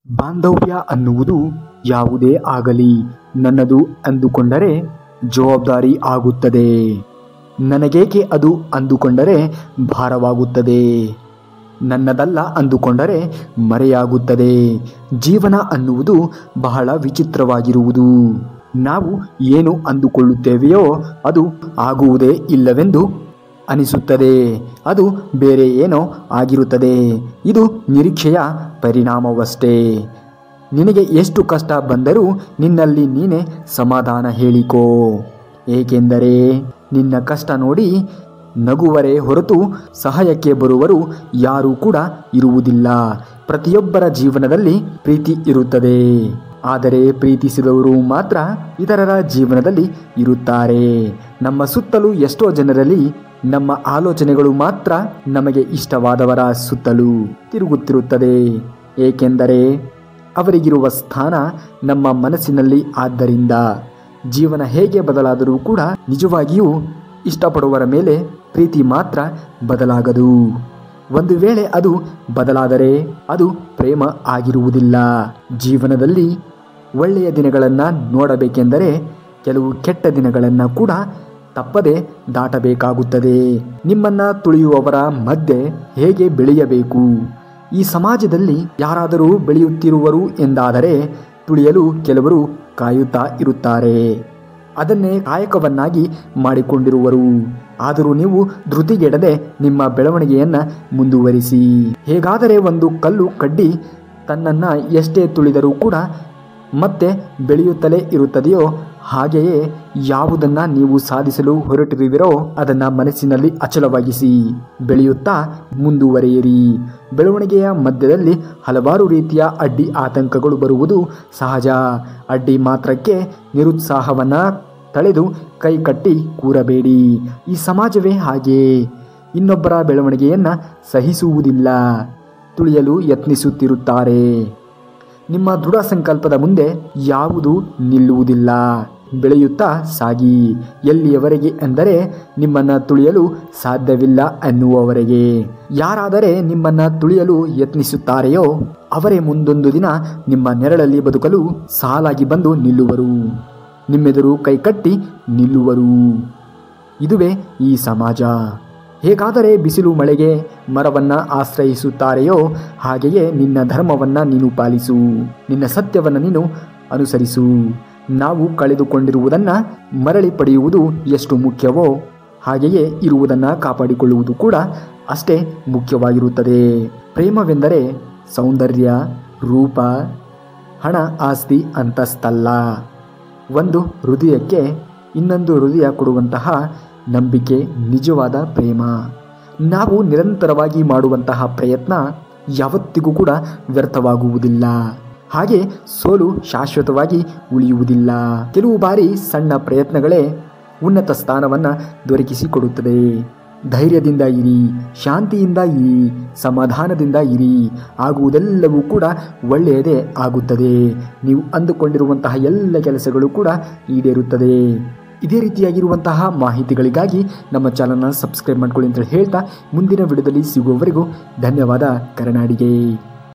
ಬಾಂಧವ್ಯ ಅನ್ನುವುದು ಯಾವುದೇ ಆಗಲಿ ನನ್ನದು ಅಂದುಕೊಂಡರೆ ಜವಾಬ್ದಾರಿ ಆಗುತ್ತದೆ. ನನಗೇಕೆ ಅದು ಅಂದುಕೊಂಡರೆ ಭಾರವಾಗುತ್ತದೆ. ನನ್ನದಲ್ಲ ಅಂದುಕೊಂಡರೆ ಮರೆಯಾಗುತ್ತದೆ. ಜೀವನ ಅನ್ನುವುದು ಬಹಳ ವಿಚಿತ್ರವಾಗಿರುವುದು. ನಾವು ಏನು ಅಂದುಕೊಳ್ಳುತ್ತೇವೆಯೋ ಅದು ಆಗುವುದೇ ಇಲ್ಲವೆಂದು ಅನಿಸುತ್ತದೆ. ಅದು ಬೇರೆ ಏನೋ ಆಗಿರುತ್ತದೆ. ಇದು ನಿರೀಕ್ಷೆಯ ಪರಿಣಾಮವಷ್ಟೇ. ನಿನಗೆ ಎಷ್ಟು ಕಷ್ಟ ಬಂದರೂ ನಿನ್ನಲ್ಲಿ ನೀನೇ ಸಮಾಧಾನ ಹೇಳಿಕೋ. ಏಕೆಂದರೆ ನಿನ್ನ ಕಷ್ಟ ನೋಡಿ ನಗುವರೇ ಹೊರತು ಸಹಾಯಕ್ಕೆ ಬರುವರು ಯಾರೂ ಕೂಡ ಇರುವುದಿಲ್ಲ. ಪ್ರತಿಯೊಬ್ಬರ ಜೀವನದಲ್ಲಿ ಪ್ರೀತಿ ಇರುತ್ತದೆ. ಆದರೆ ಪ್ರೀತಿಸಿದವರು ಮಾತ್ರ ಇತರರ ಜೀವನದಲ್ಲಿ ಇರುತ್ತಾರೆ. ನಮ್ಮ ಸುತ್ತಲೂ ಎಷ್ಟೋ ಜನರಲ್ಲಿ ನಮ್ಮ ಆಲೋಚನೆಗಳು ಮಾತ್ರ ನಮಗೆ ಇಷ್ಟವಾದವರ ಸುತ್ತಲೂ ತಿರುಗುತ್ತಿರುತ್ತದೆ. ಏಕೆಂದರೆ ಅವರಿಗಿರುವ ಸ್ಥಾನ ನಮ್ಮ ಮನಸ್ಸಿನಲ್ಲಿ. ಆದ್ದರಿಂದ ಜೀವನ ಹೇಗೆ ಬದಲಾದರೂ ಕೂಡ ನಿಜವಾಗಿಯೂ ಇಷ್ಟಪಡುವವರ ಮೇಲೆ ಪ್ರೀತಿ ಮಾತ್ರ ಬದಲಾಗದು. ಒಂದು ವೇಳೆ ಅದು ಬದಲಾದರೆ ಅದು ಪ್ರೇಮ ಆಗಿರುವುದಿಲ್ಲ. ಜೀವನದಲ್ಲಿ ಒಳ್ಳೆಯ ದಿನಗಳನ್ನು ನೋಡಬೇಕೆಂದರೆ ಕೆಲವು ಕೆಟ್ಟ ದಿನಗಳನ್ನು ಕೂಡ ತಪ್ಪದೆ ದಾಟಬೇಕಾಗುತ್ತದೆ. ನಿಮ್ಮನ್ನು ತುಳಿಯುವವರ ಮಧ್ಯೆ ಹೇಗೆ ಬೆಳೆಯಬೇಕು? ಈ ಸಮಾಜದಲ್ಲಿ ಯಾರಾದರೂ ಬೆಳೆಯುತ್ತಿರುವರು ಎಂದಾದರೆ ತುಳಿಯಲು ಕೆಲವರು ಕಾಯುತ್ತಾ ಇರುತ್ತಾರೆ. ಅದನ್ನೇ ಕಾಯಕವನ್ನಾಗಿ ಮಾಡಿಕೊಂಡಿರುವರು. ಆದರೂ ನೀವು ಧೃತಿಗೆಡದೆ ನಿಮ್ಮ ಬೆಳವಣಿಗೆಯನ್ನು ಮುಂದುವರಿಸಿ. ಹೇಗಾದರೆ ಒಂದು ಕಲ್ಲು ಕಡ್ಡಿ ತನ್ನನ್ನು ಎಷ್ಟೇ ತುಳಿದರೂ ಕೂಡ ಮತ್ತೆ ಬೆಳೆಯುತ್ತಲೇ ಇರುತ್ತದೆಯೋ ಹಾಗೆಯೇ ಯಾವುದನ್ನು ನೀವು ಸಾಧಿಸಲು ಹೊರಟಿರುವಿರೋ ಅದನ್ನು ಮನಸ್ಸಿನಲ್ಲಿ ಅಚಲವಾಗಿಸಿ ಬೆಳೆಯುತ್ತಾ ಮುಂದುವರಿಯಿರಿ. ಬೆಳವಣಿಗೆಯ ಮಧ್ಯದಲ್ಲಿ ಹಲವಾರು ರೀತಿಯ ಅಡ್ಡಿ ಆತಂಕಗಳು ಬರುವುದು ಸಹಜ. ಅಡ್ಡಿ ಮಾತ್ರಕ್ಕೆ ನಿರುತ್ಸಾಹವನ್ನು ತಳೆದು ಕೈ ಕಟ್ಟಿ ಕೂರಬೇಡಿ. ಈ ಸಮಾಜವೇ ಹಾಗೆ. ಇನ್ನೊಬ್ಬರ ಬೆಳವಣಿಗೆಯನ್ನು ಸಹಿಸುವುದಿಲ್ಲ. ತುಳಿಯಲು ಯತ್ನಿಸುತ್ತಿರುತ್ತಾರೆ. ನಿಮ್ಮ ದೃಢ ಸಂಕಲ್ಪದ ಮುಂದೆ ಯಾವುದೂ ನಿಲ್ಲುವುದಿಲ್ಲ. ಬೆಳೆಯುತ್ತಾ ಸಾಗಿ. ಎಲ್ಲಿಯವರೆಗೆ ಎಂದರೆ ನಿಮ್ಮನ್ನು ತುಳಿಯಲು ಸಾಧ್ಯವಿಲ್ಲ ಎನ್ನುವವರೆಗೆ. ಯಾರಾದರೆ ನಿಮ್ಮನ್ನು ತುಳಿಯಲು ಯತ್ನಿಸುತ್ತಾರೆಯೋ ಅವರೇ ಮುಂದೊಂದು ದಿನ ನಿಮ್ಮ ನೆರಳಲ್ಲಿ ಬದುಕಲು ಸಾಲಾಗಿ ಬಂದು ನಿಲ್ಲುವರು. ನಿಮ್ಮೆದುರು ಕೈಕಟ್ಟಿ ನಿಲ್ಲುವರು. ಇದುವೇ ಈ ಸಮಾಜ. ಹೇಗಾದರೆ ಬಿಸಿಲು ಮಳೆಗೆ ಮರವನ್ನು ಆಶ್ರಯಿಸುತ್ತಾರೆಯೋ ಹಾಗೆಯೇ ನಿನ್ನ ಧರ್ಮವನ್ನು ನೀನು ಪಾಲಿಸು. ನಿನ್ನ ಸತ್ಯವನ್ನು ನೀನು ಅನುಸರಿಸು. ನಾವು ಕಳೆದುಕೊಂಡಿರುವುದನ್ನು ಮರಳಿ ಪಡೆಯುವುದು ಎಷ್ಟು ಮುಖ್ಯವೋ ಹಾಗೆಯೇ ಇರುವುದನ್ನು ಕಾಪಾಡಿಕೊಳ್ಳುವುದು ಕೂಡ ಅಷ್ಟೇ ಮುಖ್ಯವಾಗಿರುತ್ತದೆ. ಪ್ರೇಮವೆಂದರೆ ಸೌಂದರ್ಯ, ರೂಪ, ಹಣ, ಆಸ್ತಿ, ಅಂತಸ್ತಲ್ಲ. ಒಂದು ಹೃದಯಕ್ಕೆ ಇನ್ನೊಂದು ಹೃದಯ ಕೊಡುವಂತಹ ನಂಬಿಕೆ ನಿಜವಾದ ಪ್ರೇಮ. ನಾವು ನಿರಂತರವಾಗಿ ಮಾಡುವಂತಹ ಪ್ರಯತ್ನ ಯಾವತ್ತಿಗೂ ಕೂಡ ವ್ಯರ್ಥವಾಗುವುದಿಲ್ಲ. ಹಾಗೆ ಸೋಲು ಶಾಶ್ವತವಾಗಿ ಉಳಿಯುವುದಿಲ್ಲ. ಕೆಲವು ಬಾರಿ ಸಣ್ಣ ಪ್ರಯತ್ನಗಳೇ ಉನ್ನತ ಸ್ಥಾನವನ್ನು ದೊರಕಿಸಿಕೊಡುತ್ತದೆ. ಧೈರ್ಯದಿಂದ ಇರಿ, ಶಾಂತಿಯಿಂದ ಇರಿ, ಸಮಾಧಾನದಿಂದ ಇರಿ. ಆಗುವುದೆಲ್ಲವೂ ಕೂಡ ಒಳ್ಳೆಯದೇ ಆಗುತ್ತದೆ. ನೀವು ಅಂದುಕೊಂಡಿರುವಂತಹ ಎಲ್ಲ ಕೆಲಸಗಳು ಕೂಡ ಈಡೇರುತ್ತದೆ. ಇದೇ ರೀತಿಯಾಗಿರುವಂತಹ ಮಾಹಿತಿಗಳಿಗಾಗಿ ನಮ್ಮ ಚಾನಲ್ನ ಸಬ್ಸ್ಕ್ರೈಬ್ ಮಾಡ್ಕೊಳ್ಳಿ ಅಂತ ಹೇಳ್ತಾ ಮುಂದಿನ ವಿಡಿಯೋದಲ್ಲಿ ಸಿಗುವವರೆಗೂ ಧನ್ಯವಾದ. ಕರುನಾಡಿಗೆ.